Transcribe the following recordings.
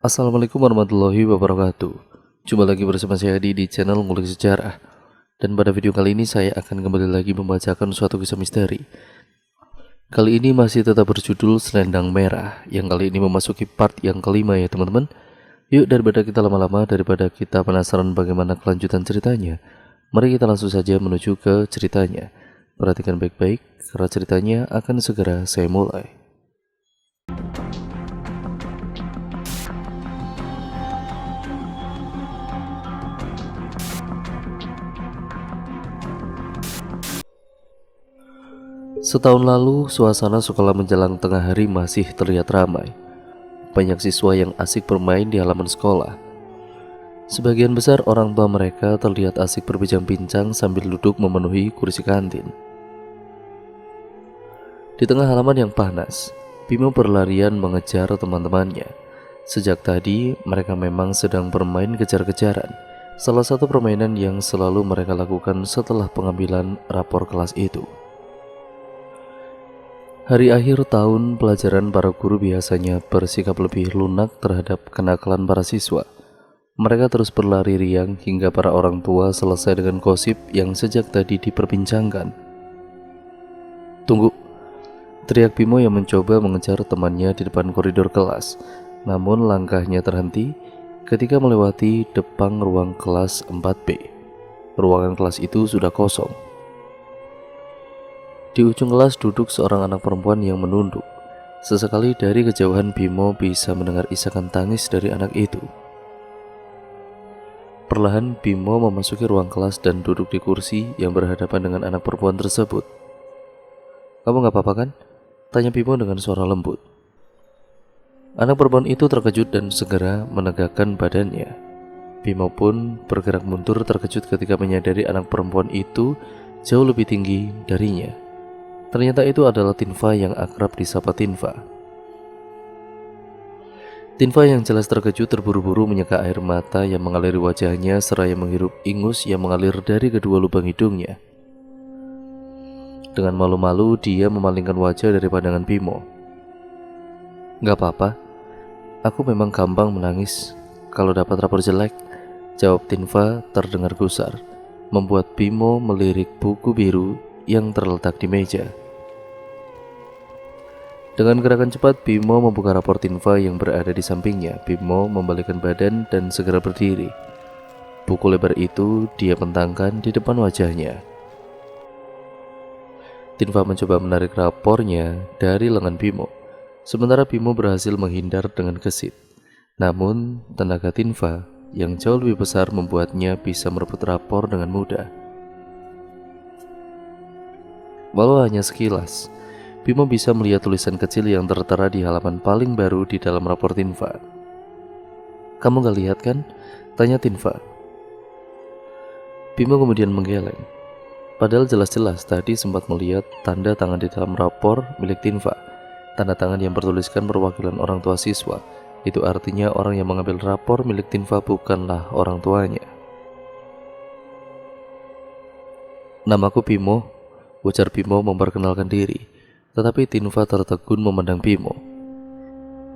Assalamualaikum warahmatullahi wabarakatuh. Jumpa lagi bersama saya di channel Ngulik Sejarah. Dan pada video kali ini saya akan kembali lagi membacakan suatu kisah misteri. Kali ini masih tetap berjudul Selendang Merah, yang kali ini memasuki part yang kelima ya teman-teman. Yuk, daripada kita lama-lama, daripada kita penasaran bagaimana kelanjutan ceritanya, mari kita langsung saja menuju ke ceritanya. Perhatikan baik-baik karena ceritanya akan segera saya mulai. Setahun lalu, suasana sekolah menjelang tengah hari masih terlihat ramai. Banyak siswa yang asik bermain di halaman sekolah. Sebagian besar orang tua mereka terlihat asik berbincang-bincang sambil duduk memenuhi kursi kantin. Di tengah halaman yang panas, Bimo berlarian mengejar teman-temannya. Sejak tadi, mereka memang sedang bermain kejar-kejaran. Salah satu permainan yang selalu mereka lakukan setelah pengambilan rapor kelas itu. Hari akhir tahun pelajaran, para guru biasanya bersikap lebih lunak terhadap kenakalan para siswa. Mereka terus berlari riang hingga para orang tua selesai dengan gosip yang sejak tadi diperbincangkan. "Tunggu!" teriak Bimo yang mencoba mengejar temannya di depan koridor kelas. Namun langkahnya terhenti ketika melewati depan ruang kelas 4B. Ruangan kelas itu sudah kosong. Di ujung kelas duduk seorang anak perempuan yang menunduk. Sesekali dari kejauhan Bimo bisa mendengar isakan tangis dari anak itu. Perlahan Bimo memasuki ruang kelas dan duduk di kursi yang berhadapan dengan anak perempuan tersebut. "Kamu gak apa-apa kan?" tanya Bimo dengan suara lembut. Anak perempuan itu terkejut dan segera menegakkan badannya. Bimo pun bergerak mundur terkejut ketika menyadari anak perempuan itu jauh lebih tinggi darinya. Ternyata itu adalah Tinfa yang akrab disapa Tinfa. Tinfa yang jelas terkejut terburu-buru menyeka air mata yang mengalir wajahnya seraya menghirup ingus yang mengalir dari kedua lubang hidungnya. Dengan malu-malu dia memalingkan wajah dari pandangan Bimo. "Gak apa-apa, aku memang gampang menangis kalau dapat rapor jelek," jawab Tinfa terdengar gusar, membuat Bimo melirik buku biru yang terletak di meja. Dengan gerakan cepat, Bimo membuka rapor Tinfa yang berada di sampingnya. Bimo membalikkan badan dan segera berdiri. Buku lebar itu dia bentangkan di depan wajahnya. Tinfa mencoba menarik rapornya dari lengan Bimo, sementara Bimo berhasil menghindar dengan gesit. Namun, tenaga Tinfa yang jauh lebih besar membuatnya bisa merebut rapor dengan mudah. Walau hanya sekilas, Bimo bisa melihat tulisan kecil yang tertera di halaman paling baru di dalam rapor Tinfa. "Kamu gak lihat kan?" tanya Tinfa. Bimo kemudian menggeleng. Padahal jelas-jelas tadi sempat melihat tanda tangan di dalam rapor milik Tinfa. Tanda tangan yang bertuliskan perwakilan orang tua siswa. Itu artinya orang yang mengambil rapor milik Tinfa bukanlah orang tuanya. "Namaku Bimo," ujar Bimo memperkenalkan diri. Tetapi Tinfa tertegun memandang Bimo.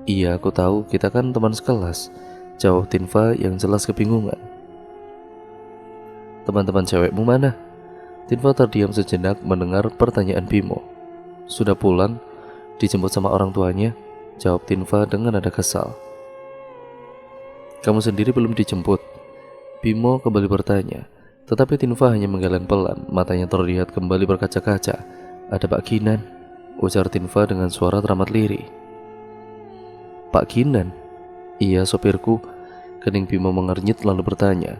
"Iya, aku tahu, kita kan teman sekelas," jawab Tinfa yang jelas kebingungan. "Teman-teman cewekmu mana?" Tinfa terdiam sejenak mendengar pertanyaan Bimo. "Sudah pulang, dijemput sama orang tuanya," jawab Tinfa dengan nada kesal. "Kamu sendiri belum dijemput?" Bimo kembali bertanya. Tetapi Tinfa hanya menggeleng pelan, matanya terlihat kembali berkaca-kaca. "Ada Pak Kinan," ujar Tinfa dengan suara teramat lirih. "Pak Kinan?" "Iya, sopirku," kening Bimo mengernyit lalu bertanya.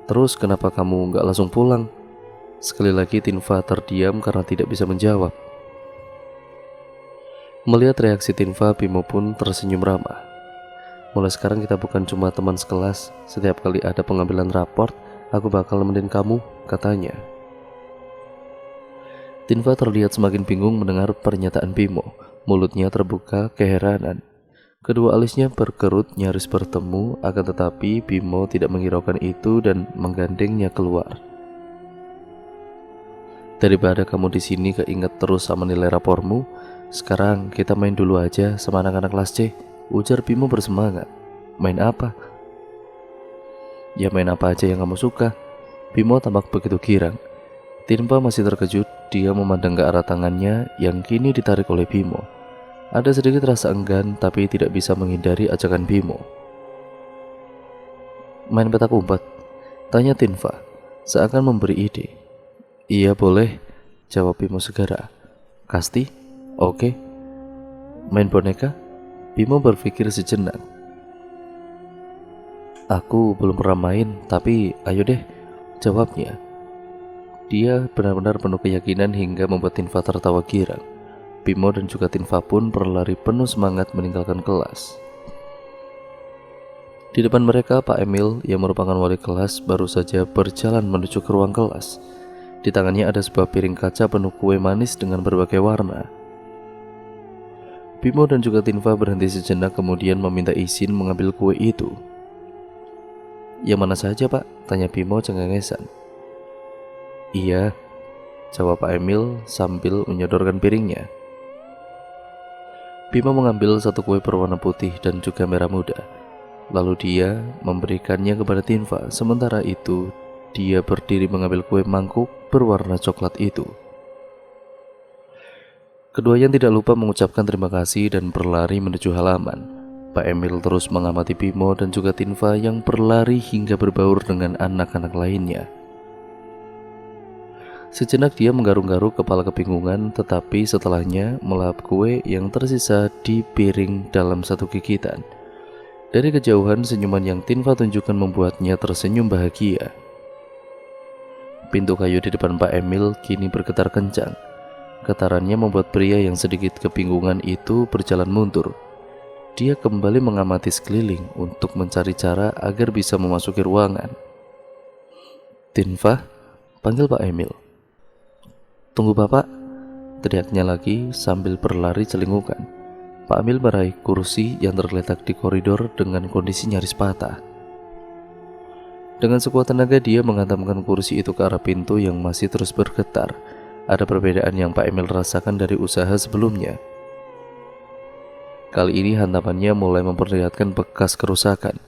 "Terus kenapa kamu gak langsung pulang?" Sekali lagi Tinfa terdiam karena tidak bisa menjawab. Melihat reaksi Tinfa, Bimo pun tersenyum ramah. "Mulai sekarang kita bukan cuma teman sekelas. Setiap kali ada pengambilan raport, aku bakal nemenin kamu," katanya. Tinfa terlihat semakin bingung mendengar pernyataan Bimo. Mulutnya terbuka keheranan. Kedua alisnya berkerut nyaris bertemu, akan tetapi Bimo tidak menghiraukan itu dan menggandengnya keluar. "Daripada kamu di sini keinget terus sama nilai rapormu, sekarang kita main dulu aja sama anak-anak kelas C," ujar Bimo bersemangat. Main apa? Ya main apa aja yang kamu suka. Bimo tampak begitu girang. Tinfa masih terkejut, dia memandang ke arah tangannya yang kini ditarik oleh Bimo. Ada sedikit rasa enggan tapi tidak bisa menghindari ajakan Bimo. Main petak umpet? Tanya Tinfa, seakan memberi ide. Iya boleh, jawab Bimo segera. Kasti? Oke. Main boneka? Bimo berpikir sejenak. Aku belum pernah main, tapi ayo deh, jawabnya. Dia benar-benar penuh keyakinan hingga membuat Tinfa tertawa girang. Bimo dan juga Tinfa pun berlari penuh semangat meninggalkan kelas. Di depan mereka, Pak Emil yang merupakan wali kelas baru saja berjalan menuju ke ruang kelas. Di tangannya ada sebuah piring kaca penuh kue manis dengan berbagai warna. Bimo dan juga Tinfa berhenti sejenak kemudian meminta izin mengambil kue itu. Yang mana saja Pak? Tanya Bimo cengengesan. Iya, jawab Pak Emil sambil menyodorkan piringnya. Bimo mengambil satu kue berwarna putih dan juga merah muda. Lalu dia memberikannya kepada Tinfa. Sementara itu, dia berdiri mengambil kue mangkuk berwarna coklat itu. Keduanya tidak lupa mengucapkan terima kasih dan berlari menuju halaman. Pak Emil terus mengamati Bimo dan juga Tinfa yang berlari hingga berbaur dengan anak-anak lainnya. Sejenak dia menggaruk-garuk kepala kebingungan, tetapi setelahnya melahap kue yang tersisa di piring dalam satu gigitan. Dari kejauhan senyuman yang Tinfa tunjukkan membuatnya tersenyum bahagia. Pintu kayu di depan Pak Emil kini bergetar kencang. Getarannya membuat pria yang sedikit kebingungan itu berjalan mundur. Dia kembali mengamati sekeliling untuk mencari cara agar bisa memasuki ruangan. Tinfa, panggil Pak Emil. Tunggu Bapak, teriaknya lagi sambil berlari celingukan. Pak Emil meraih kursi yang tergeletak di koridor dengan kondisi nyaris patah. Dengan sekuat tenaga dia menghantamkan kursi itu ke arah pintu yang masih terus bergetar. Ada perbedaan yang Pak Emil rasakan dari usaha sebelumnya. Kali ini hantamannya mulai memperlihatkan bekas kerusakan.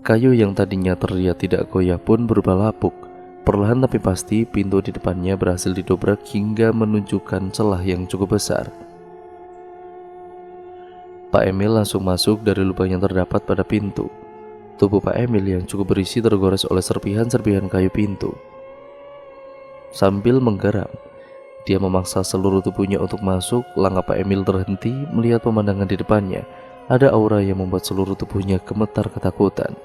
Kayu yang tadinya terlihat tidak goyah pun berubah lapuk. Perlahan tapi pasti pintu di depannya berhasil didobrak hingga menunjukkan celah yang cukup besar. Pak Emil langsung masuk dari lubang yang terdapat pada pintu. Tubuh Pak Emil yang cukup berisi tergores oleh serpihan-serpihan kayu pintu. Sambil menggeram, dia memaksa seluruh tubuhnya untuk masuk. Langkah Pak Emil terhenti melihat pemandangan di depannya. Ada aura yang membuat seluruh tubuhnya gemetar ketakutan.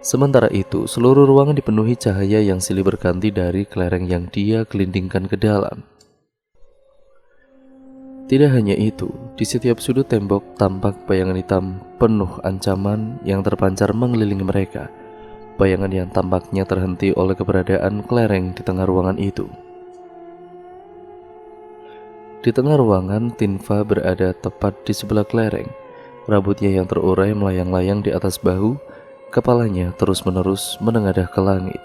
Sementara itu, seluruh ruangan dipenuhi cahaya yang silih berganti dari kelereng yang dia gelindingkan ke dalam. Tidak hanya itu, di setiap sudut tembok tampak bayangan hitam penuh ancaman yang terpancar mengelilingi mereka. Bayangan yang tampaknya terhenti oleh keberadaan kelereng di tengah ruangan itu. Di tengah ruangan, Tinfa berada tepat di sebelah kelereng. Rambutnya yang terurai melayang-layang di atas bahu, kepalanya terus-menerus menengadah ke langit.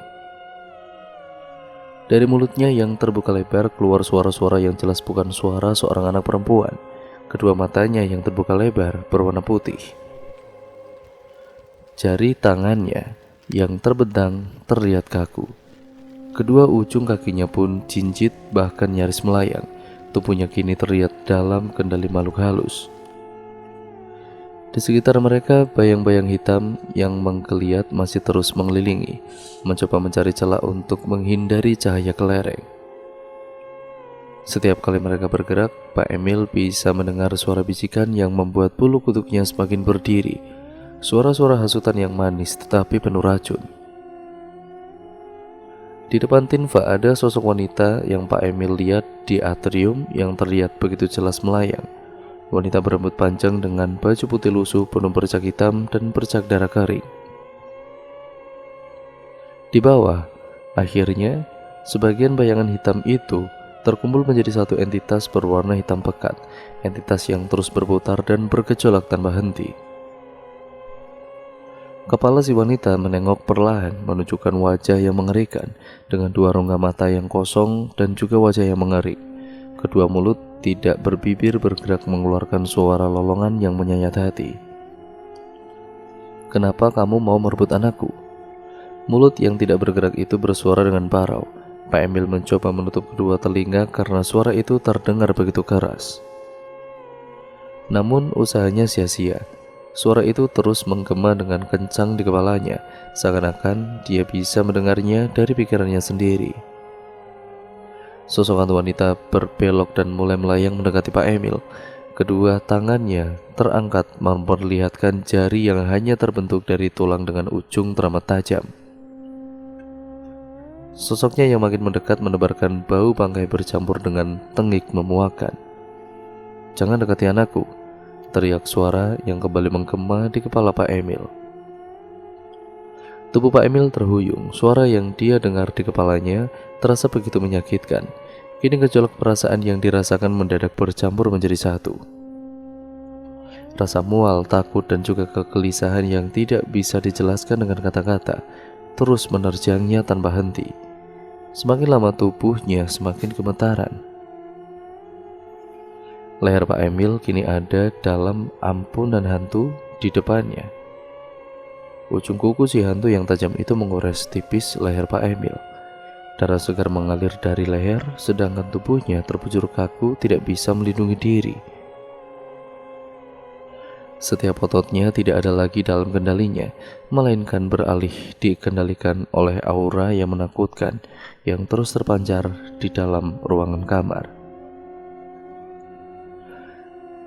Dari mulutnya yang terbuka lebar keluar suara-suara yang jelas bukan suara seorang anak perempuan. Kedua matanya yang terbuka lebar berwarna putih. Jari tangannya yang terbentang terlihat kaku. Kedua ujung kakinya pun jinjit bahkan nyaris melayang. Tubuhnya kini terlihat dalam kendali makhluk halus. Di sekitar mereka, bayang-bayang hitam yang menggeliat masih terus mengelilingi, mencoba mencari celah untuk menghindari cahaya kelereng. Setiap kali mereka bergerak, Pak Emil bisa mendengar suara bisikan yang membuat bulu kuduknya semakin berdiri. Suara-suara hasutan yang manis tetapi penuh racun. Di depan Tinfa ada sosok wanita yang Pak Emil lihat di atrium yang terlihat begitu jelas melayang. Wanita berambut panjang dengan baju putih lusuh penuh bercak hitam dan bercak darah kering. Di bawah, akhirnya, sebagian bayangan hitam itu terkumpul menjadi satu entitas berwarna hitam pekat, entitas yang terus berputar dan bergejolak tanpa henti. Kepala si wanita menengok perlahan menunjukkan wajah yang mengerikan dengan dua rongga mata yang kosong dan juga wajah yang mengering. Kedua mulut tidak berbibir bergerak mengeluarkan suara lolongan yang menyayat hati. Kenapa kamu mau merebut anakku? Mulut yang tidak bergerak itu bersuara dengan parau. Pak Emil mencoba menutup kedua telinga karena suara itu terdengar begitu keras. Namun usahanya sia-sia. Suara itu terus menggema dengan kencang di kepalanya, seakan-akan dia bisa mendengarnya dari pikirannya sendiri. Sosok hantu wanita berbelok dan mulai melayang mendekati Pak Emil. Kedua tangannya terangkat memperlihatkan jari yang hanya terbentuk dari tulang dengan ujung teramat tajam. Sosoknya yang makin mendekat menebarkan bau bangkai bercampur dengan tengik memuakkan. "Jangan dekati anakku," teriak suara yang kembali menggema di kepala Pak Emil. Tubuh Pak Emil terhuyung. Suara yang dia dengar di kepalanya terasa begitu menyakitkan. Kini gejolak perasaan yang dirasakan mendadak bercampur menjadi satu. Rasa mual, takut, dan juga kegelisahan yang tidak bisa dijelaskan dengan kata-kata terus menerjangnya tanpa henti. Semakin lama tubuhnya semakin gemetaran. Leher Pak Emil kini ada dalam ampunan hantu di depannya. Ujung kuku si hantu yang tajam itu menggores tipis leher Pak Emil. Darah segar mengalir dari leher, sedangkan tubuhnya terbujur kaku tidak bisa melindungi diri. Setiap ototnya tidak ada lagi dalam kendalinya, melainkan beralih dikendalikan oleh aura yang menakutkan yang terus terpancar di dalam ruangan kamar.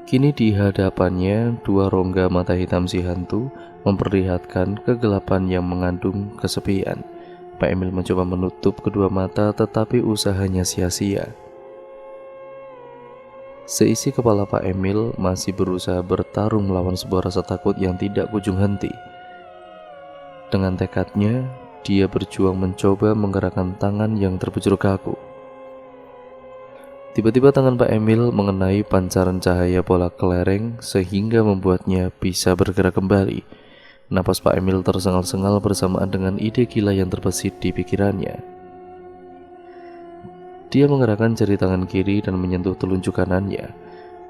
Kini di hadapannya dua rongga mata hitam si hantu memperlihatkan kegelapan yang mengandung kesepian. Pak Emil mencoba menutup kedua mata tetapi usahanya sia-sia. Seisi kepala Pak Emil masih berusaha bertarung melawan sebuah rasa takut yang tidak kunjung henti. Dengan tekadnya, dia berjuang mencoba menggerakkan tangan yang terbujur kaku. Tiba-tiba tangan Pak Emil mengenai pancaran cahaya bola kelereng sehingga membuatnya bisa bergerak kembali. Napas Pak Emil tersengal-sengal bersamaan dengan ide gila yang terbesit di pikirannya. Dia menggerakkan jari tangan kiri dan menyentuh telunjuk kanannya.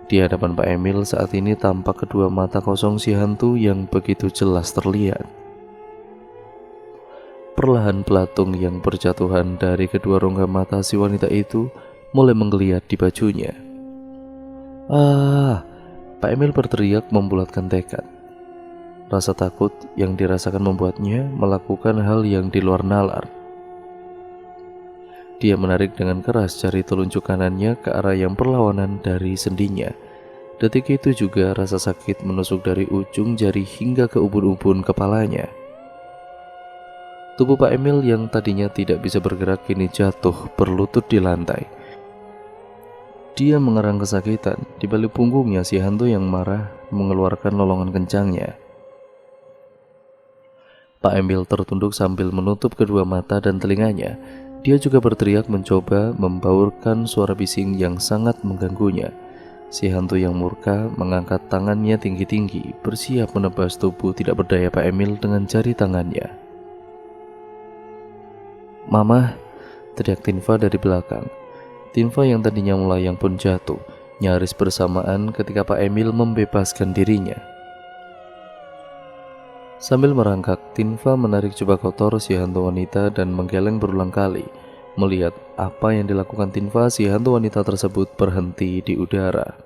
Di hadapan Pak Emil saat ini tampak kedua mata kosong si hantu yang begitu jelas terlihat. Perlahan pelatung yang berjatuhan dari kedua rongga mata si wanita itu mulai menggeliat di bajunya. "Ah!" Pak Emil berteriak membulatkan tekad. Rasa takut yang dirasakan membuatnya melakukan hal yang di luar nalar. Dia menarik dengan keras jari telunjuk kanannya ke arah yang berlawanan dari sendinya. Detik itu juga rasa sakit menusuk dari ujung jari hingga ke ubun-ubun kepalanya. Tubuh Pak Emil yang tadinya tidak bisa bergerak kini jatuh berlutut di lantai. Dia mengerang kesakitan. Di balik punggungnya si hantu yang marah mengeluarkan lolongan kencangnya. Pak Emil tertunduk sambil menutup kedua mata dan telinganya. Dia juga berteriak mencoba membaurkan suara bising yang sangat mengganggunya. Si hantu yang murka mengangkat tangannya tinggi-tinggi, bersiap menebas tubuh tidak berdaya Pak Emil dengan jari tangannya. "Mama!" teriak Tinva dari belakang. Tinva yang tadinya melayang pun jatuh, nyaris bersamaan ketika Pak Emil membebaskan dirinya. Sambil merangkak, Tinva menarik jubah kotor si hantu wanita dan menggeleng berulang kali. Melihat apa yang dilakukan Tinva, si hantu wanita tersebut berhenti di udara.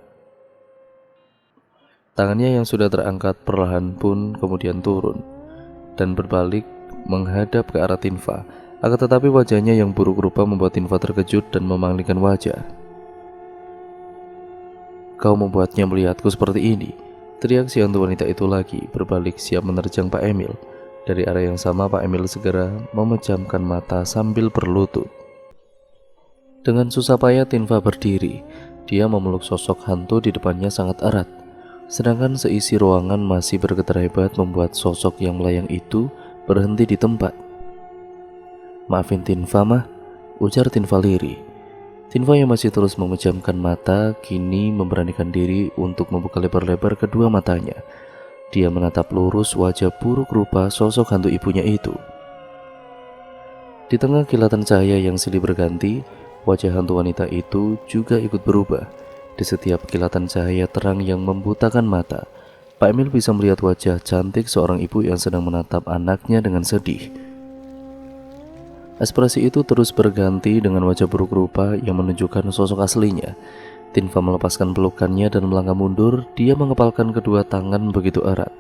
Tangannya yang sudah terangkat perlahan pun kemudian turun dan berbalik menghadap ke arah Tinva. Akan tetapi wajahnya yang buruk rupa membuat Tinva terkejut dan memalingkan wajah. "Kau membuatnya melihatku seperti ini," teriak si hantu wanita itu lagi, berbalik siap menerjang Pak Emil. Dari arah yang sama Pak Emil segera memejamkan mata sambil berlutut. Dengan susah payah Tinva berdiri. Dia memeluk sosok hantu di depannya sangat erat. Sedangkan seisi ruangan masih bergetar hebat membuat sosok yang melayang itu berhenti di tempat. "Maafin Tinva mah," ujar Tinva lirih. Tinva yang masih terus memejamkan mata kini memberanikan diri untuk membuka lebar-lebar kedua matanya. Dia menatap lurus wajah buruk rupa sosok hantu ibunya itu. Di tengah kilatan cahaya yang silih berganti, wajah hantu wanita itu juga ikut berubah. Di setiap kilatan cahaya terang yang membutakan mata, Pak Emil bisa melihat wajah cantik seorang ibu yang sedang menatap anaknya dengan sedih. Ekspresi itu terus berganti dengan wajah buruk rupa yang menunjukkan sosok aslinya. Tinfa melepaskan pelukannya dan melangkah mundur. Dia mengepalkan kedua tangan begitu erat.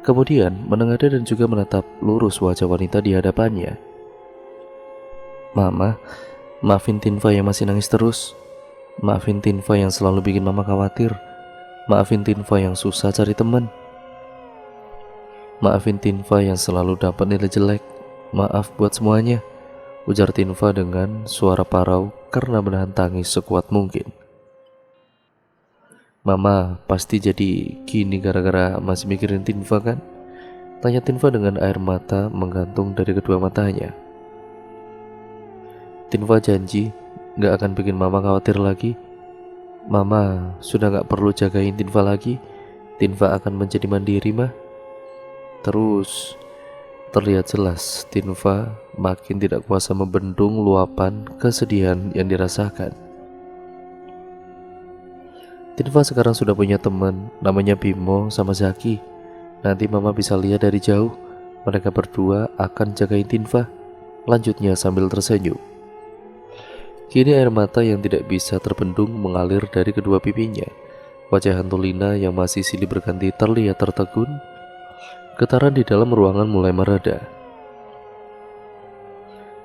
Kemudian menengadah dan juga menatap lurus wajah wanita di hadapannya. "Mama, maafin Tinfa yang masih nangis terus. Maafin Tinfa yang selalu bikin mama khawatir. Maafin Tinfa yang susah cari teman. Maafin Tinfa yang selalu dapat nilai jelek. Maaf buat semuanya," ujar Tinfa dengan suara parau karena menahan tangis sekuat mungkin. "Mama pasti jadi gini gara-gara masih mikirin Tinfa kan?" tanya Tinfa dengan air mata menggantung dari kedua matanya. Tinfa janji gak akan bikin mama khawatir lagi. Mama sudah gak perlu jagain Tinfa lagi. Tinfa akan menjadi mandiri, mah. Terus terlihat jelas Tinfa makin tidak kuasa membendung luapan kesedihan yang dirasakan. Tinfa sekarang sudah punya teman, namanya Bimo sama Zaki. Nanti mama bisa lihat dari jauh. Mereka berdua akan jagain Tinfa, lanjutnya sambil tersenyum. Kini air mata yang tidak bisa terbendung mengalir dari kedua pipinya. Wajah hantu Lina yang masih silih berganti terlihat tertegun. Getaran di dalam ruangan mulai mereda.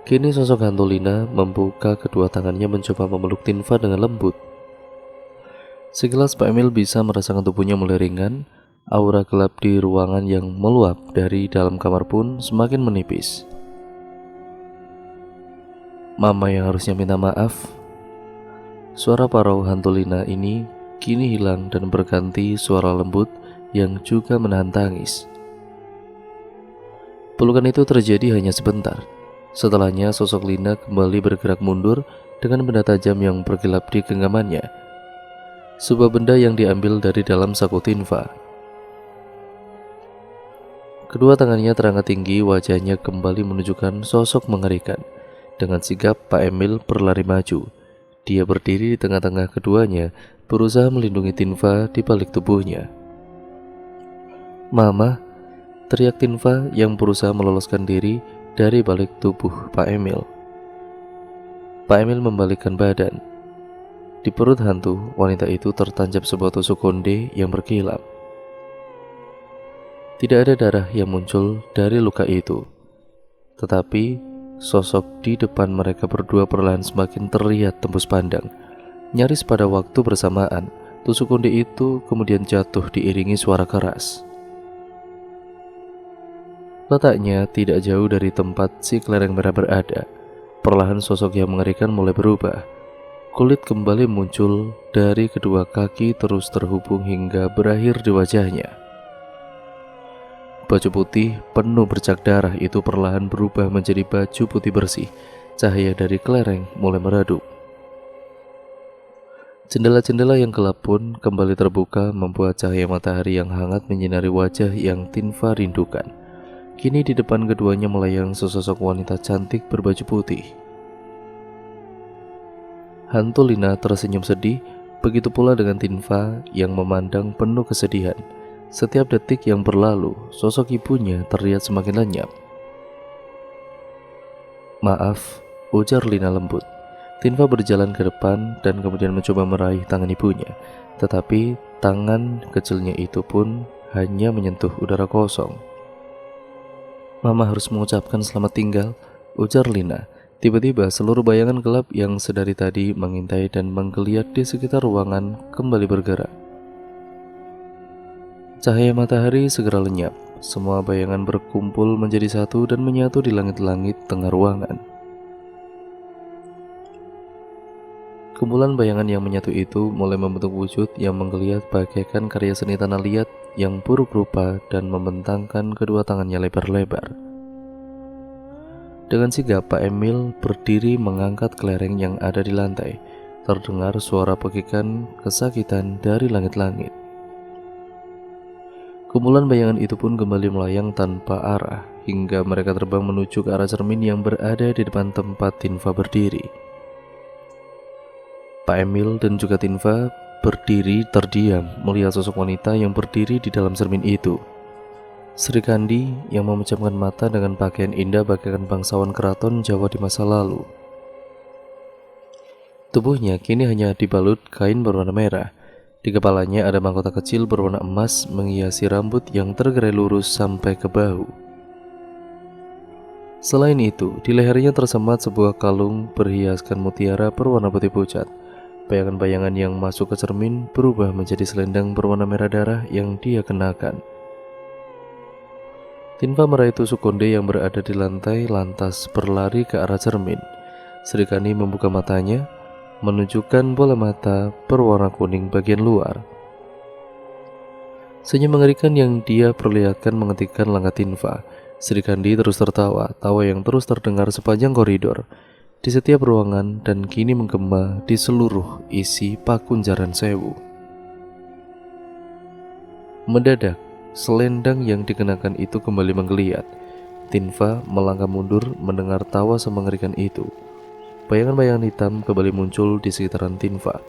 Kini sosok hantu Lina membuka kedua tangannya mencoba memeluk Tinfa dengan lembut. Sekilas Pak Emil bisa merasakan tubuhnya mulai ringan. Aura gelap di ruangan yang meluap dari dalam kamar pun semakin menipis. Mama yang harusnya minta maaf. Suara parau hantu Lina ini kini hilang dan berganti suara lembut yang juga menahan tangis. Pelukan itu terjadi hanya sebentar. Setelahnya sosok Lina kembali bergerak mundur dengan benda tajam yang berkilap di genggamannya. Sebuah benda yang diambil dari dalam saku Tinfa. Kedua tangannya terangkat tinggi, wajahnya kembali menunjukkan sosok mengerikan. Dengan sigap Pak Emil berlari maju. Dia berdiri di tengah-tengah keduanya, berusaha melindungi Tinfa di balik tubuhnya. "Mama," teriak Tinfa yang berusaha meloloskan diri dari balik tubuh Pak Emil. Pak Emil membalikkan badan. Di perut hantu wanita itu tertancap sebuah tusuk konde yang berkilap. Tidak ada darah yang muncul dari luka itu, tetapi sosok di depan mereka berdua perlahan semakin terlihat tembus pandang. Nyaris pada waktu bersamaan, tusuk konde itu kemudian jatuh diiringi suara keras. Letaknya tidak jauh dari tempat si kelereng merah berada. Perlahan sosok yang mengerikan mulai berubah. Kulit kembali muncul dari kedua kaki terus terhubung hingga berakhir di wajahnya. Baju putih penuh bercak darah itu perlahan berubah menjadi baju putih bersih. Cahaya dari kelereng mulai meredup. Jendela-jendela yang gelap pun kembali terbuka membuat cahaya matahari yang hangat menyinari wajah yang Tinfa rindukan. Kini di depan keduanya melayang sesosok wanita cantik berbaju putih. Hantu Lina tersenyum sedih, begitu pula dengan Tinfa yang memandang penuh kesedihan. Setiap detik yang berlalu, sosok ibunya terlihat semakin lenyap. "Maaf," ujar Lina lembut. Tinfa berjalan ke depan dan kemudian mencoba meraih tangan ibunya. Tetapi tangan kecilnya itu pun hanya menyentuh udara kosong. "Mama harus mengucapkan selamat tinggal," ujar Lina. Tiba-tiba seluruh bayangan gelap yang sedari tadi mengintai dan menggeliat di sekitar ruangan kembali bergerak. Cahaya matahari segera lenyap. Semua bayangan berkumpul menjadi satu dan menyatu di langit-langit tengah ruangan. Kumpulan bayangan yang menyatu itu mulai membentuk wujud yang menggeliat bagaikan karya seni tanah liat yang buruk rupa dan membentangkan kedua tangannya lebar-lebar. Dengan sigap Pak Emil berdiri mengangkat kelereng yang ada di lantai. Terdengar suara pekikan kesakitan dari langit-langit. Kumpulan bayangan itu pun kembali melayang tanpa arah hingga mereka terbang menuju ke arah cermin yang berada di depan tempat Tinfa berdiri. Pak Emil dan juga Tinfa berdiri terdiam melihat sosok wanita yang berdiri di dalam cermin itu. Sri Kandi yang memejamkan mata dengan pakaian indah bagaikan bangsawan keraton Jawa di masa lalu. Tubuhnya kini hanya dibalut kain berwarna merah. Di kepalanya ada mahkota kecil berwarna emas menghiasi rambut yang tergerai lurus sampai ke bahu. Selain itu, di lehernya tersemat sebuah kalung berhiaskan mutiara berwarna putih pucat. Bayangan-bayangan yang masuk ke cermin berubah menjadi selendang berwarna merah darah yang dia kenakan. Tinfa meraih tusuk konde yang berada di lantai lantas berlari ke arah cermin. Sri Kandi membuka matanya, menunjukkan bola mata berwarna kuning bagian luar. Senyum mengerikan yang dia perlihatkan menghentikan langkah Tinfa. Sri Kandi terus tertawa, tawa yang terus terdengar sepanjang koridor, di setiap ruangan dan kini menggema di seluruh isi Pakunjaran Sewu. Mendadak, selendang yang dikenakan itu kembali menggeliat. Tinfa melangkah mundur mendengar tawa semengerikan itu. Bayangan-bayangan hitam kembali muncul di sekitaran Tinfa.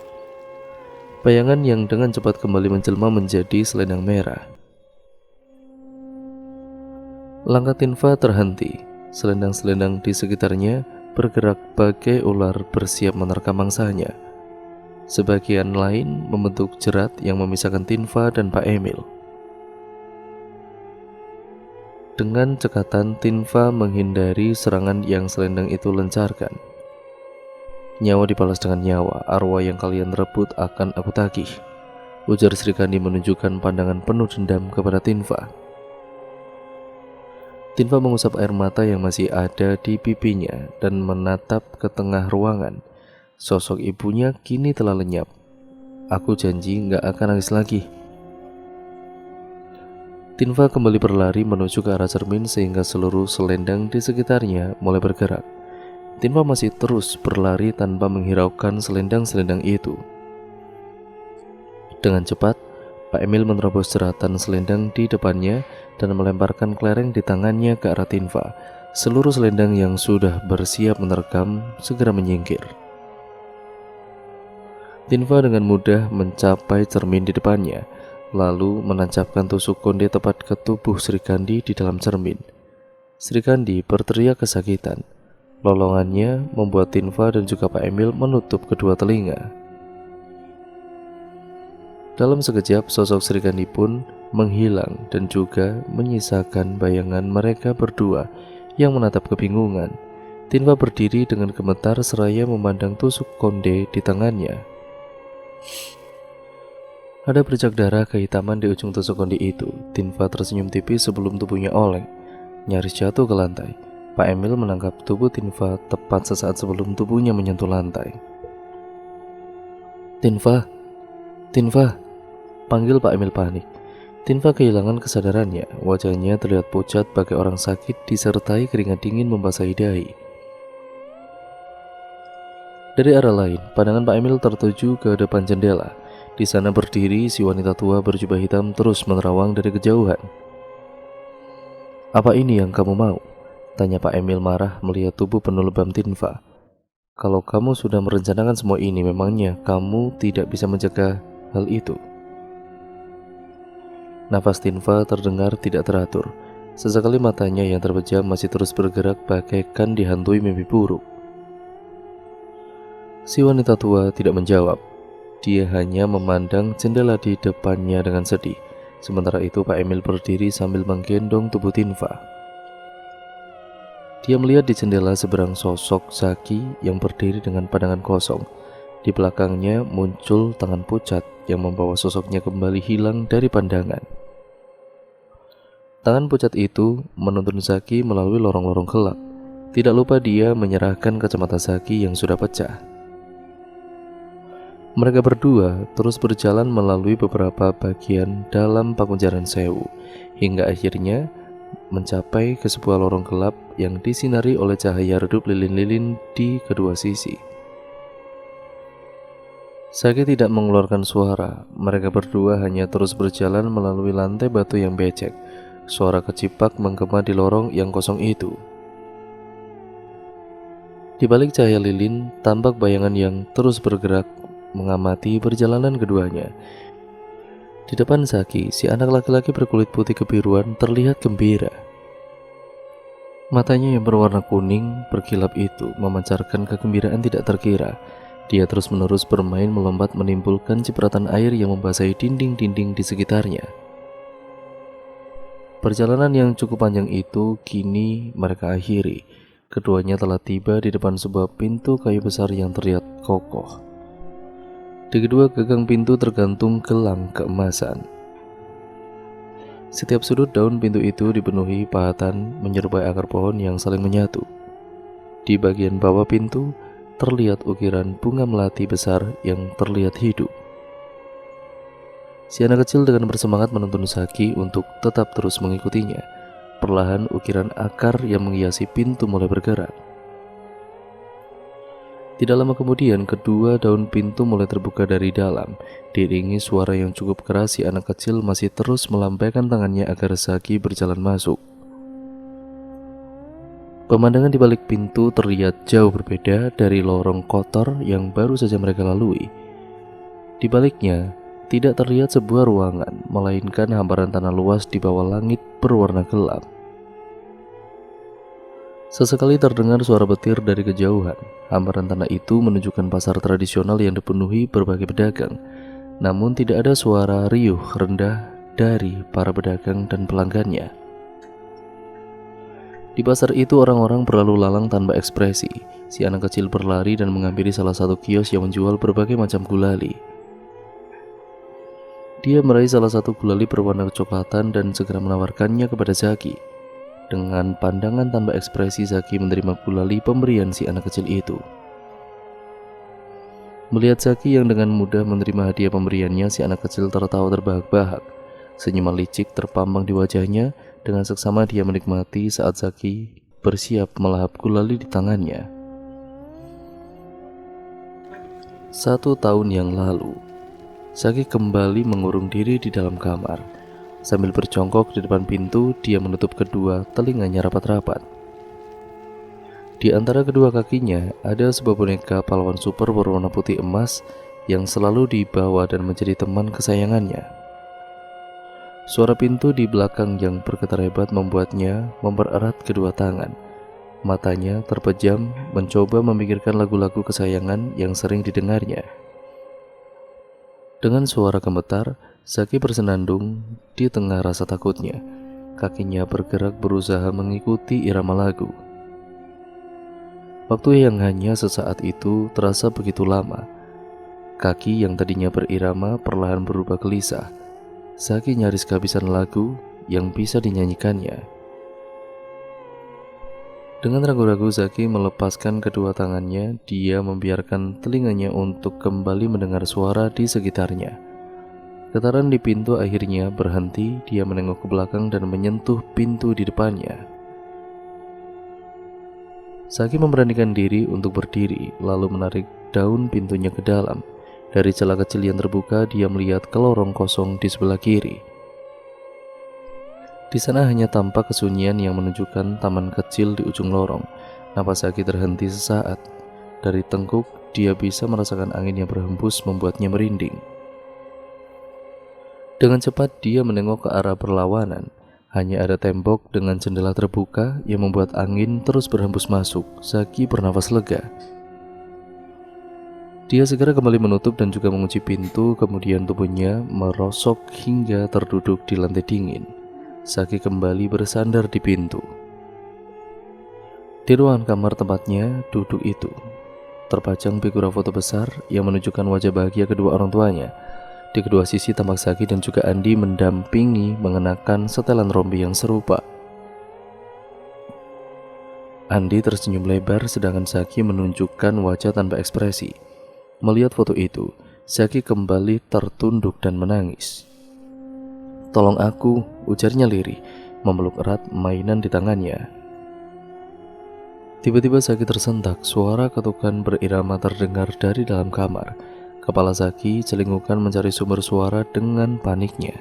Bayangan yang dengan cepat kembali menjelma menjadi selendang merah. Langkah Tinfa terhenti. Selendang-selendang di sekitarnya bergerak bagai ular bersiap menerkam mangsanya. Sebagian lain membentuk jerat yang memisahkan Tinfa dan Pak Emil. Dengan cekatan Tinfa menghindari serangan yang selendang itu lancarkan. Nyawa dibalas dengan nyawa, arwah yang kalian rebut akan aku tagih, ujar Sri Kandi menunjukkan pandangan penuh dendam kepada Tinfa. Tinfa mengusap air mata yang masih ada di pipinya dan menatap ke tengah ruangan. Sosok ibunya kini telah lenyap. Aku janji gak akan nangis lagi. Tinfa kembali berlari menuju ke arah cermin sehingga seluruh selendang di sekitarnya mulai bergerak. Tinfa masih terus berlari tanpa menghiraukan selendang-selendang itu. Dengan cepat, Pak Emil menerobos jeratan selendang di depannya dan melemparkan kelereng di tangannya ke arah Tinfa. Seluruh selendang yang sudah bersiap menerkam segera menyingkir. Tinfa dengan mudah mencapai cermin di depannya, lalu menancapkan tusuk konde tepat ke tubuh Sri Kandi di dalam cermin. Sri Kandi berteriak kesakitan. Lolongannya membuat Tinfa dan juga Pak Emil menutup kedua telinga. Dalam sekejap, sosok Sri Kandi pun menghilang dan juga menyisakan bayangan mereka berdua yang menatap kebingungan. Tinfa berdiri dengan gemetar seraya memandang tusuk konde di tangannya. Ada bercak darah kehitaman di ujung tusuk konde itu. Tinfa tersenyum tipis sebelum tubuhnya oleng, nyaris jatuh ke lantai. Pak Emil menangkap tubuh Tinfa tepat sesaat sebelum tubuhnya menyentuh lantai. Tinfa, Tinfa, panggil Pak Emil panik. Tinfa kehilangan kesadarannya, wajahnya terlihat pucat bagai orang sakit disertai keringat dingin membasahi dahi. Dari arah lain, pandangan Pak Emil tertuju ke depan jendela. Di sana berdiri si wanita tua berjubah hitam terus menerawang dari kejauhan. Apa ini yang kamu mau? Tanya Pak Emil marah melihat tubuh penuh lebam Tinfa. Kalau kamu sudah merencanakan semua ini, memangnya kamu tidak bisa mencegah hal itu? Nafas Tinfa terdengar tidak teratur. Sesekali matanya yang terpejam masih terus bergerak bagaikan dihantui mimpi buruk. Si wanita tua tidak menjawab. Dia hanya memandang jendela di depannya dengan sedih. Sementara itu Pak Emil berdiri sambil menggendong tubuh Tinfa. Dia melihat di jendela seberang sosok Zaki yang berdiri dengan pandangan kosong. Di belakangnya muncul tangan pucat yang membawa sosoknya kembali hilang dari pandangan. Tangan pucat itu menuntun Zaki melalui lorong-lorong gelap. Tidak lupa dia menyerahkan kacamata Zaki yang sudah pecah. Mereka berdua terus berjalan melalui beberapa bagian dalam Pakunjaran Sewu, hingga akhirnya mencapai ke sebuah lorong gelap yang disinari oleh cahaya redup lilin-lilin di kedua sisi. Zaki tidak mengeluarkan suara. Mereka berdua hanya terus berjalan melalui lantai batu yang becek. Suara kecipak menggema di lorong yang kosong itu. Di balik cahaya lilin, tampak bayangan yang terus bergerak mengamati perjalanan keduanya. Di depan Zaki, si anak laki-laki berkulit putih kebiruan terlihat gembira. Matanya yang berwarna kuning berkilap itu memancarkan kegembiraan tidak terkira. Dia terus-menerus bermain melompat menimbulkan cipratan air yang membasahi dinding-dinding di sekitarnya. Perjalanan yang cukup panjang itu kini mereka akhiri. Keduanya telah tiba di depan sebuah pintu kayu besar yang terlihat kokoh. Di kedua gagang pintu tergantung gelang keemasan. Setiap sudut daun pintu itu dipenuhi pahatan menyerupai akar pohon yang saling menyatu. Di bagian bawah pintu terlihat ukiran bunga melati besar yang terlihat hidup. Si anak kecil dengan bersemangat menuntun Zaki untuk tetap terus mengikutinya. Perlahan ukiran akar yang menghiasi pintu mulai bergerak. Tidak lama kemudian, kedua daun pintu mulai terbuka dari dalam. Diiringi suara yang cukup keras, si anak kecil masih terus melambaikan tangannya agar Zaki berjalan masuk. Pemandangan di balik pintu terlihat jauh berbeda dari lorong kotor yang baru saja mereka lalui. Di baliknya, tidak terlihat sebuah ruangan, melainkan hamparan tanah luas di bawah langit berwarna gelap. Sesekali terdengar suara petir dari kejauhan. Hamparan tanah itu menunjukkan pasar tradisional yang dipenuhi berbagai pedagang. Namun tidak ada suara riuh rendah dari para pedagang dan pelanggannya. Di pasar itu orang-orang berlalu lalang tanpa ekspresi. Si anak kecil berlari dan menghampiri salah satu kios yang menjual berbagai macam gulali. Dia meraih salah satu gulali berwarna kecoklatan dan segera menawarkannya kepada Zaki. Dengan pandangan tanpa ekspresi, Zaki menerima gulali pemberian si anak kecil itu. Melihat Zaki yang dengan mudah menerima hadiah pemberiannya, si anak kecil tertawa terbahak-bahak. Senyuman licik terpampang di wajahnya. Dengan seksama dia menikmati saat Zaki bersiap melahap gulali di tangannya. 1 tahun yang lalu, Zaki kembali mengurung diri di dalam kamar. Sambil berjongkok di depan pintu, dia menutup kedua telinganya rapat-rapat. Di antara kedua kakinya ada sebuah boneka pahlawan super berwarna putih emas yang selalu dibawa dan menjadi teman kesayangannya. Suara pintu di belakang yang bergetar hebat membuatnya mempererat kedua tangan. Matanya terpejam mencoba memikirkan lagu-lagu kesayangan yang sering didengarnya. Dengan suara gemetar, Zaki bersenandung di tengah rasa takutnya. Kakinya bergerak berusaha mengikuti irama lagu. Waktu yang hanya sesaat itu terasa begitu lama. Kaki yang tadinya berirama perlahan berubah gelisah. Zaki nyaris kehabisan lagu yang bisa dinyanyikannya. Dengan ragu-ragu, Zaki melepaskan kedua tangannya. Dia membiarkan telinganya untuk kembali mendengar suara di sekitarnya. Getaran di pintu akhirnya berhenti. Dia menengok ke belakang dan menyentuh pintu di depannya. Zaki memberanikan diri untuk berdiri, lalu menarik daun pintunya ke dalam. Dari celah kecil yang terbuka, dia melihat ke lorong kosong di sebelah kiri. Di sana hanya tampak kesunyian yang menunjukkan taman kecil di ujung lorong. Napas Zaki terhenti sesaat. Dari tengkuk, dia bisa merasakan angin yang berhembus membuatnya merinding. Dengan cepat dia menengok ke arah berlawanan. Hanya ada tembok dengan jendela terbuka yang membuat angin terus berhembus masuk. Zaki bernafas lega. Dia segera kembali menutup dan juga mengunci pintu. Kemudian tubuhnya merosok hingga terduduk di lantai dingin. Zaki kembali bersandar di pintu. Di ruangan kamar tempatnya duduk itu terpajang figura foto besar yang menunjukkan wajah bahagia kedua orang tuanya. Di kedua sisi tampak Zaki dan juga Andi mendampingi mengenakan setelan rompi yang serupa. Andi tersenyum lebar sedangkan Zaki menunjukkan wajah tanpa ekspresi. Melihat foto itu, Zaki kembali tertunduk dan menangis. "Tolong aku," ujarnya lirih, memeluk erat mainan di tangannya. Tiba-tiba Zaki tersentak, suara ketukan berirama terdengar dari dalam kamar. Kepala Zaki celingukan mencari sumber suara dengan paniknya.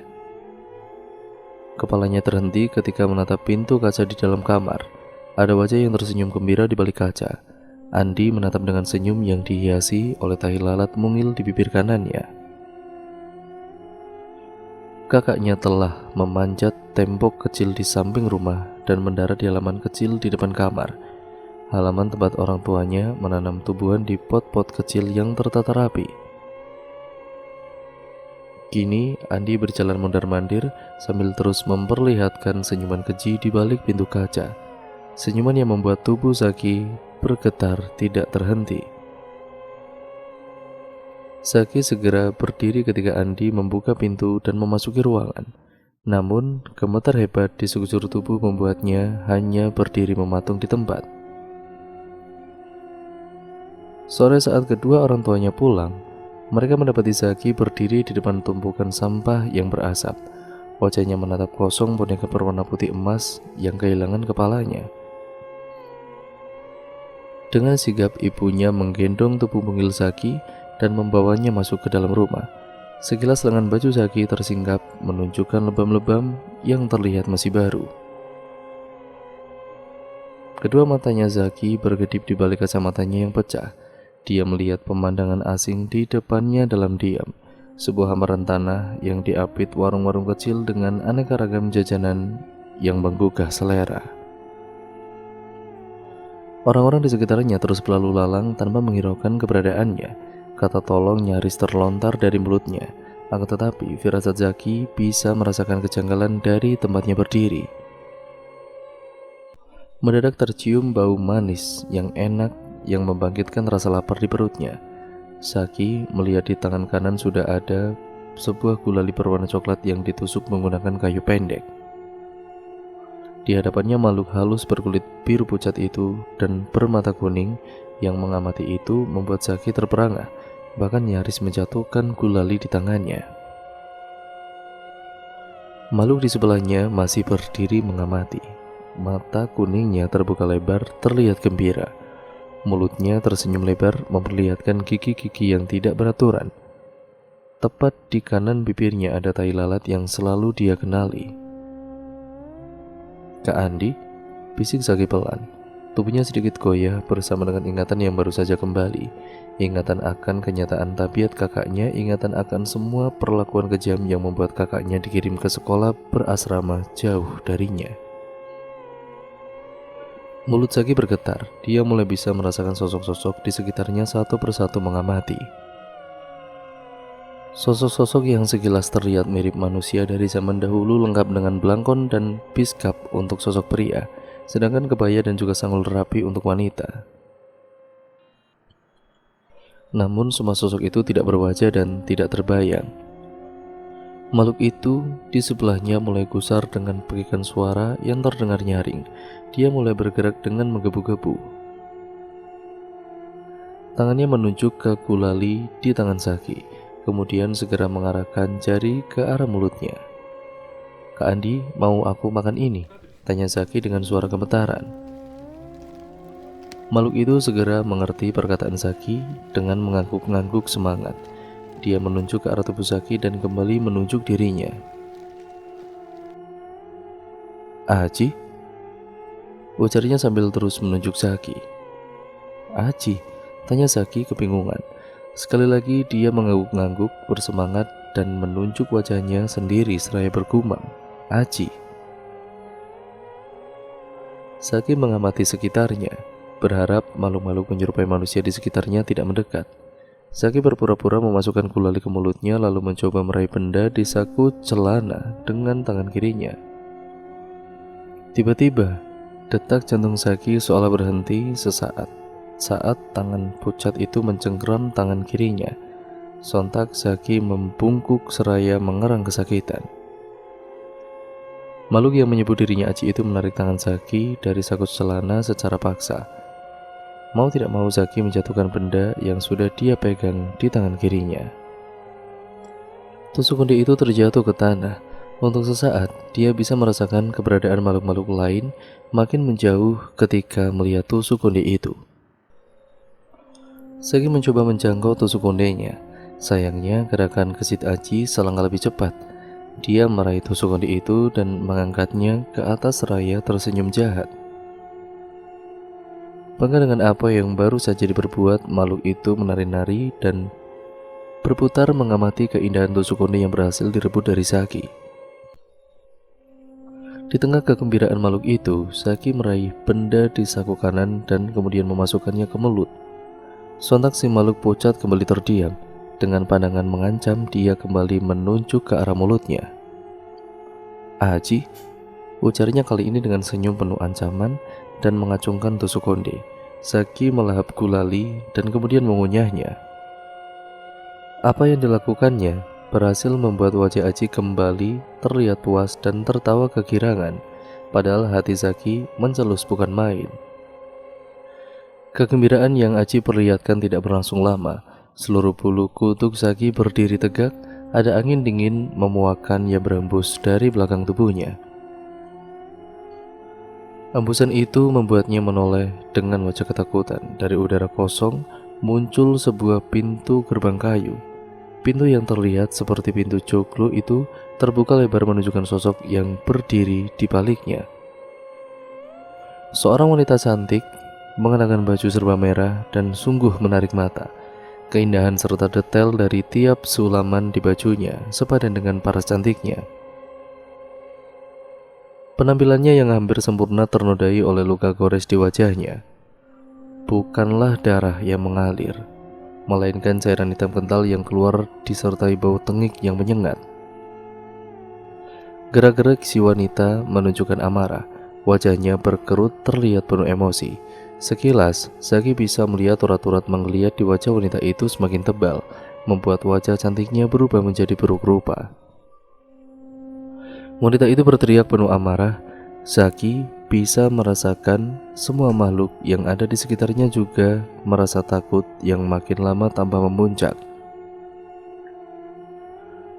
Kepalanya terhenti ketika menatap pintu kaca di dalam kamar. Ada wajah yang tersenyum gembira di balik kaca. Andi menatap dengan senyum yang dihiasi oleh tahi lalat mungil di bibir kanannya. Kakaknya telah memanjat tembok kecil di samping rumah dan mendarat di halaman kecil di depan kamar. Halaman tempat orang tuanya menanam tumbuhan di pot-pot kecil yang tertata rapi. Kini Andi berjalan mondar-mandir sambil terus memperlihatkan senyuman keji di balik pintu kaca. Senyuman yang membuat tubuh Zaki bergetar tidak terhenti. Zaki segera berdiri ketika Andi membuka pintu dan memasuki ruangan. Namun, gemetar hebat di sekujur tubuh membuatnya hanya berdiri mematung di tempat. Sore saat kedua orang tuanya pulang, mereka mendapati Zaki berdiri di depan tumpukan sampah yang berasap. Wajahnya menatap kosong boneka berwarna putih emas yang kehilangan kepalanya. Dengan sigap ibunya menggendong tubuh mungil Zaki dan membawanya masuk ke dalam rumah. Sekilas lengan baju Zaki tersingkap menunjukkan lebam-lebam yang terlihat masih baru. Kedua matanya Zaki berkedip di balik kacamatanya yang pecah. Dia melihat pemandangan asing di depannya dalam diam. Sebuah hamparan tanah yang diapit warung-warung kecil dengan aneka ragam jajanan yang menggugah selera. Orang-orang di sekitarnya terus berlalu lalang tanpa menghiraukan keberadaannya. Kata tolong nyaris terlontar dari mulutnya. Akan tetapi firasat Zaki bisa merasakan kejanggalan dari tempatnya berdiri. Mendadak tercium bau manis yang enak yang membangkitkan rasa lapar di perutnya. Zaki melihat di tangan kanan sudah ada sebuah gulali berwarna coklat yang ditusuk menggunakan kayu pendek. Di hadapannya makhluk halus berkulit biru pucat itu dan bermata kuning yang mengamati itu membuat Zaki terperangah, bahkan nyaris menjatuhkan gulali di tangannya. Makhluk di sebelahnya masih berdiri mengamati. Mata kuningnya terbuka lebar, terlihat gembira. Mulutnya tersenyum lebar, memperlihatkan gigi-gigi yang tidak beraturan. Tepat di kanan bibirnya ada tai lalat yang selalu dia kenali. "Kak Andi," bisik Zaki pelan. Tubuhnya sedikit goyah bersama dengan ingatan yang baru saja kembali. Ingatan akan kenyataan tabiat kakaknya, ingatan akan semua perlakuan kejam yang membuat kakaknya dikirim ke sekolah berasrama jauh darinya. Mulut Zaki bergetar, dia mulai bisa merasakan sosok-sosok di sekitarnya satu persatu mengamati. Sosok-sosok yang sekilas terlihat mirip manusia dari zaman dahulu lengkap dengan belangkon dan piskap untuk sosok pria, sedangkan kebaya dan juga sanggul rapi untuk wanita. Namun semua sosok itu tidak berwajah dan tidak terbayang. Makhluk itu di sebelahnya mulai gusar dengan pekikan suara yang terdengar nyaring. Dia mulai bergerak dengan menggebu-gebu. Tangannya menunjuk ke gulali di tangan Zaki, kemudian segera mengarahkan jari ke arah mulutnya. "Kak Andi, mau aku makan ini?" tanya Zaki dengan suara gemetaran. Makhluk itu segera mengerti perkataan Zaki dengan mengangguk-ngangguk semangat. Dia menunjuk ke arah tubuh Zaki dan kembali menunjuk dirinya. "Aji?" ujarnya sambil terus menunjuk Zaki. "Aji?" tanya Zaki kebingungan. Sekali lagi dia mengangguk-ngangguk bersemangat dan menunjuk wajahnya sendiri seraya bergumam, "Aji." Zaki mengamati sekitarnya, berharap makhluk-makhluk menyerupai manusia di sekitarnya tidak mendekat. Zaki berpura-pura memasukkan gulali ke mulutnya lalu mencoba meraih benda di saku celana dengan tangan kirinya. Tiba-tiba, detak jantung Zaki seolah berhenti sesaat saat tangan pucat itu mencengkeram tangan kirinya. Sontak Zaki membungkuk seraya mengerang kesakitan. Makhluk yang menyebut dirinya Aji itu menarik tangan Zaki dari saku celana secara paksa. Mau tidak mau Zaki menjatuhkan benda yang sudah dia pegang di tangan kirinya. Tusuk konde itu terjatuh ke tanah. Untuk sesaat, dia bisa merasakan keberadaan makhluk-makhluk lain makin menjauh ketika melihat tusuk konde itu. Zaki mencoba menjangkau tusuk kondenya. Sayangnya gerakan gesit Aji selangkah lebih cepat. Dia meraih tusuk konde itu dan mengangkatnya ke atas seraya tersenyum jahat. Bangga dengan apa yang baru saja diperbuat, makhluk itu menari-nari dan berputar mengamati keindahan tusuk konde yang berhasil direbut dari Zaki. Di tengah kegembiraan makhluk itu, Zaki meraih benda di saku kanan dan kemudian memasukkannya ke mulut. Sontak si makhluk pucat kembali terdiam. Dengan pandangan mengancam, dia kembali menunjuk ke arah mulutnya. "Aji," ujarnya kali ini dengan senyum penuh ancaman dan mengacungkan tusuk konde. Zaki melahap gulali dan kemudian mengunyahnya. Apa yang dilakukannya berhasil membuat wajah Aji kembali terlihat puas dan tertawa kegirangan, padahal hati Zaki mencelus bukan main. Kegembiraan yang Aji perlihatkan tidak berlangsung lama. Seluruh bulu kuduk Zaki berdiri tegak, ada angin dingin memuakkan yang berembus dari belakang tubuhnya. Embusan itu membuatnya menoleh dengan wajah ketakutan. Dari udara kosong muncul sebuah pintu gerbang kayu. Pintu yang terlihat seperti pintu joglo itu terbuka lebar menunjukkan sosok yang berdiri di baliknya. Seorang wanita cantik mengenakan baju serba merah dan sungguh menarik mata. Keindahan serta detail dari tiap sulaman di bajunya sepadan dengan paras cantiknya. Penampilannya yang hampir sempurna ternodai oleh luka gores di wajahnya. Bukanlah darah yang mengalir, melainkan cairan hitam kental yang keluar disertai bau tengik yang menyengat. Gerak-gerik si wanita menunjukkan amarah. Wajahnya berkerut terlihat penuh emosi. Sekilas, Zaki bisa melihat urat-urat menggeliat di wajah wanita itu semakin tebal, membuat wajah cantiknya berubah menjadi buruk rupa. Wanita itu berteriak penuh amarah. Zaki bisa merasakan semua makhluk yang ada di sekitarnya juga merasa takut yang makin lama tambah memuncak.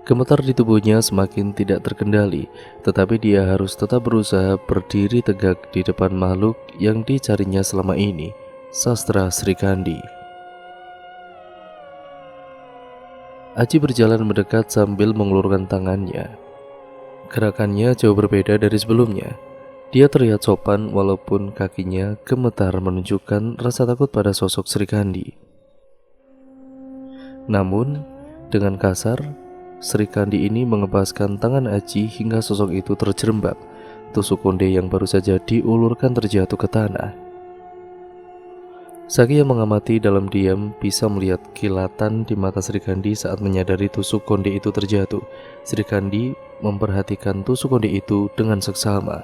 Gemetar di tubuhnya semakin tidak terkendali, tetapi dia harus tetap berusaha berdiri tegak di depan makhluk yang dicarinya selama ini, Sastra Srikandi. Aji berjalan mendekat sambil mengulurkan tangannya. Gerakannya jauh berbeda dari sebelumnya. Dia terlihat sopan walaupun kakinya gemetar menunjukkan rasa takut pada sosok Srikandi. Namun, dengan kasar, Srikandi ini mengebaskan tangan Aji hingga sosok itu terjerembab. Tusuk konde yang baru saja diulurkan terjatuh ke tanah. Zaki yang mengamati dalam diam bisa melihat kilatan di mata Srikandi saat menyadari tusuk konde itu terjatuh. Srikandi memperhatikan tusuk konde itu dengan seksama.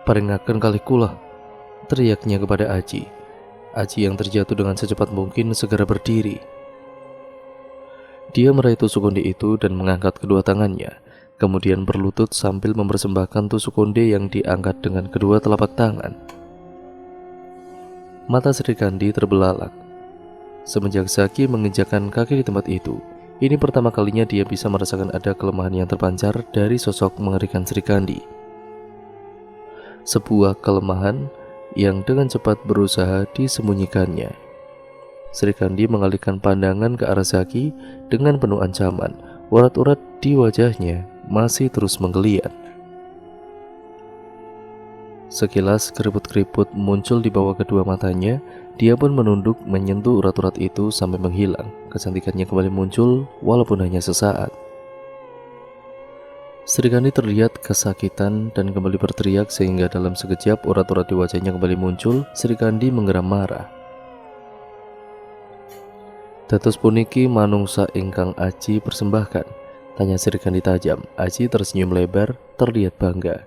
"Paringaken kali kula," teriaknya kepada Aji. Aji yang terjatuh dengan secepat mungkin segera berdiri. Dia meraih tusuk konde itu dan mengangkat kedua tangannya, kemudian berlutut sambil mempersembahkan tusuk konde yang diangkat dengan kedua telapak tangan. Mata Srikandi terbelalak. Semenjak Zaki menginjakkan kaki di tempat itu, ini pertama kalinya dia bisa merasakan ada kelemahan yang terpancar dari sosok mengerikan Srikandi. Sebuah kelemahan yang dengan cepat berusaha disembunyikannya. Srikandi mengalihkan pandangan ke arah Zaki dengan penuh ancaman. Urat-urat di wajahnya masih terus menggeliat. Sekilas keriput-keriput muncul di bawah kedua matanya. Dia pun menunduk menyentuh urat-urat itu sampai menghilang. Kecantikannya kembali muncul walaupun hanya sesaat. Srikandi terlihat kesakitan dan kembali berteriak sehingga dalam sekejap urat-urat di wajahnya kembali muncul. Srikandi menggeram marah. "Dados puniki manungsa ingkang Aji persembahkan?" tanya Srikandi tajam. Aji tersenyum lebar, terlihat bangga.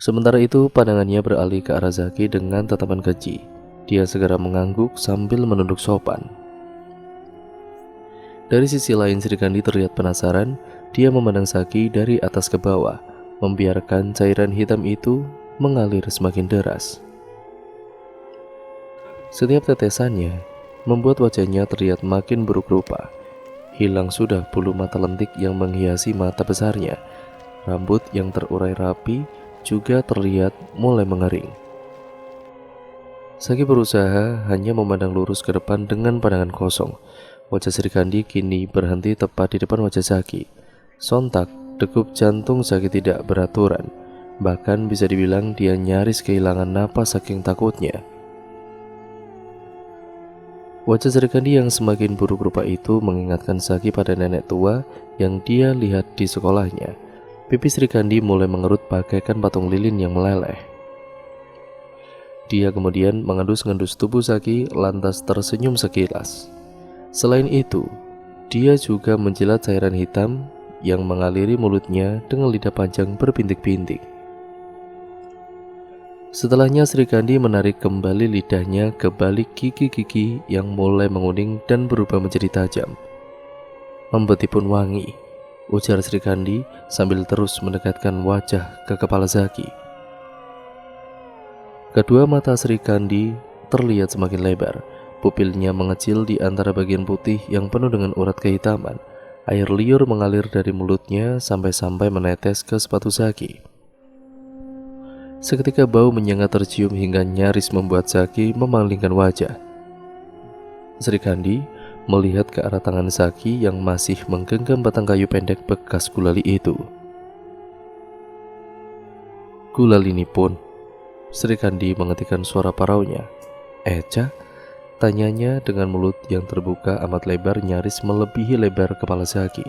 Sementara itu pandangannya beralih ke arah Zaki dengan tatapan keji. Dia segera mengangguk sambil menunduk sopan. Dari sisi lain Srikandi terlihat penasaran. Dia memandang Zaki dari atas ke bawah, membiarkan cairan hitam itu mengalir semakin deras. Setiap tetesannya membuat wajahnya terlihat makin buruk rupa. Hilang sudah bulu mata lentik yang menghiasi mata besarnya. Rambut yang terurai rapi juga terlihat mulai mengering. Zaki berusaha hanya memandang lurus ke depan dengan pandangan kosong. Wajah Srikandi kini berhenti tepat di depan wajah Zaki. Sontak, degup jantung Zaki tidak beraturan. Bahkan bisa dibilang dia nyaris kehilangan napas saking takutnya. Wajah Sri Kandi yang semakin buruk rupa itu mengingatkan Zaki pada nenek tua yang dia lihat di sekolahnya. Pipi Sri Kandi mulai mengerut bagaikan patung lilin yang meleleh. Dia kemudian mengendus-ngendus tubuh Zaki lantas tersenyum sekilas. Selain itu, dia juga menjilat cairan hitam yang mengaliri mulutnya dengan lidah panjang berbintik-bintik. Setelahnya Sri Kandi menarik kembali lidahnya ke balik gigi-gigi yang mulai menguning dan berubah menjadi tajam. Membeti pun wangi, ujar Sri Kandi sambil terus mendekatkan wajah ke kepala Zaki. Kedua mata Sri Kandi terlihat semakin lebar, pupilnya mengecil di antara bagian putih yang penuh dengan urat kehitaman. Air liur mengalir dari mulutnya sampai-sampai menetes ke sepatu Zaki. Seketika bau menyengat tercium hingga nyaris membuat Zaki memalingkan wajah. Sri Kandi melihat ke arah tangan Zaki yang masih menggenggam batang kayu pendek bekas gulali itu. Gulalini pun, Sri Kandi mengetikkan suara paraunya. Eca? Tanyanya dengan mulut yang terbuka amat lebar nyaris melebihi lebar kepala Zaki.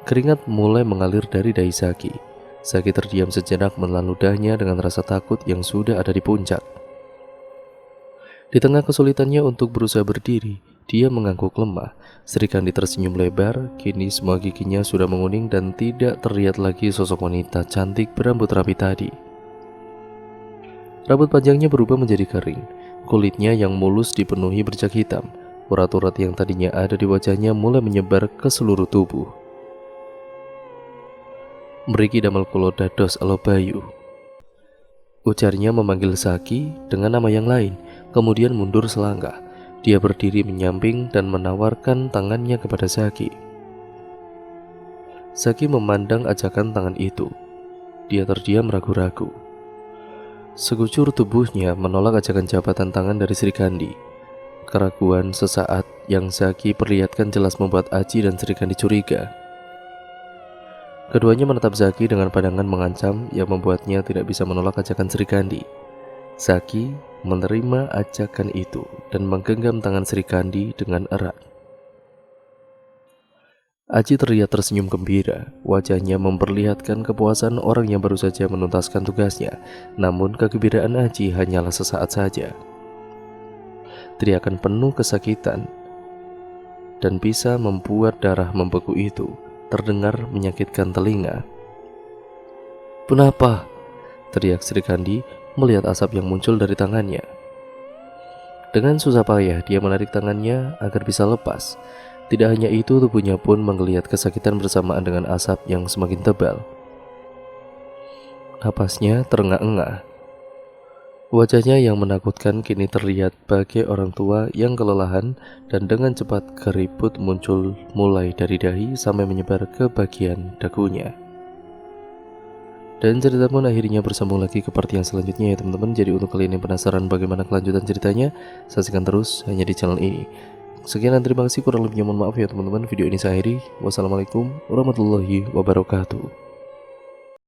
Keringat mulai mengalir dari dahi Zaki. Zaki terdiam sejenak menelan ludahnya dengan rasa takut yang sudah ada di puncak. Di tengah kesulitannya untuk berusaha berdiri, dia mengangguk lemah. Sri Kandi tersenyum lebar, kini semua giginya sudah menguning dan tidak terlihat lagi sosok wanita cantik berambut rapi tadi. Rambut panjangnya berubah menjadi kering, kulitnya yang mulus dipenuhi bercak hitam. Urat-urat yang tadinya ada di wajahnya mulai menyebar ke seluruh tubuh. Mriki damel kula dados alo bayu, ujarnya memanggil Zaki dengan nama yang lain, kemudian mundur selangkah. Dia berdiri menyamping dan menawarkan tangannya kepada Zaki. Zaki memandang ajakan tangan itu. Dia terdiam ragu-ragu. Sekujur tubuhnya menolak ajakan jabatan tangan dari Sri Kandi. Keraguan sesaat yang Zaki perlihatkan jelas membuat Aji dan Sri Kandi curiga. Keduanya menatap Zaki dengan pandangan mengancam yang membuatnya tidak bisa menolak ajakan Sri Kandi. Zaki menerima ajakan itu dan menggenggam tangan Sri Kandi dengan erat. Aji terlihat tersenyum gembira, wajahnya memperlihatkan kepuasan orang yang baru saja menuntaskan tugasnya. Namun kegembiraan Aji hanyalah sesaat saja. Teriakan penuh kesakitan dan bisa membuat darah membeku itu terdengar menyakitkan telinga. "Kenapa?" teriak Sri Kandi melihat asap yang muncul dari tangannya. Dengan susah payah dia menarik tangannya agar bisa lepas. Tidak hanya itu, tubuhnya pun menggeliat kesakitan bersamaan dengan asap yang semakin tebal. Napasnya terengah-engah. Wajahnya yang menakutkan kini terlihat bagai orang tua yang kelelahan, dan dengan cepat keriput muncul mulai dari dahi sampai menyebar ke bagian dagunya. Dan cerita pun akhirnya bersambung lagi ke part yang selanjutnya ya teman-teman. Jadi untuk kalian yang penasaran bagaimana kelanjutan ceritanya, saksikan terus hanya di channel ini. Sekian dan terima kasih, kurang lebihnya mohon maaf ya teman-teman. Video ini saya akhiri. Wassalamualaikum warahmatullahi wabarakatuh.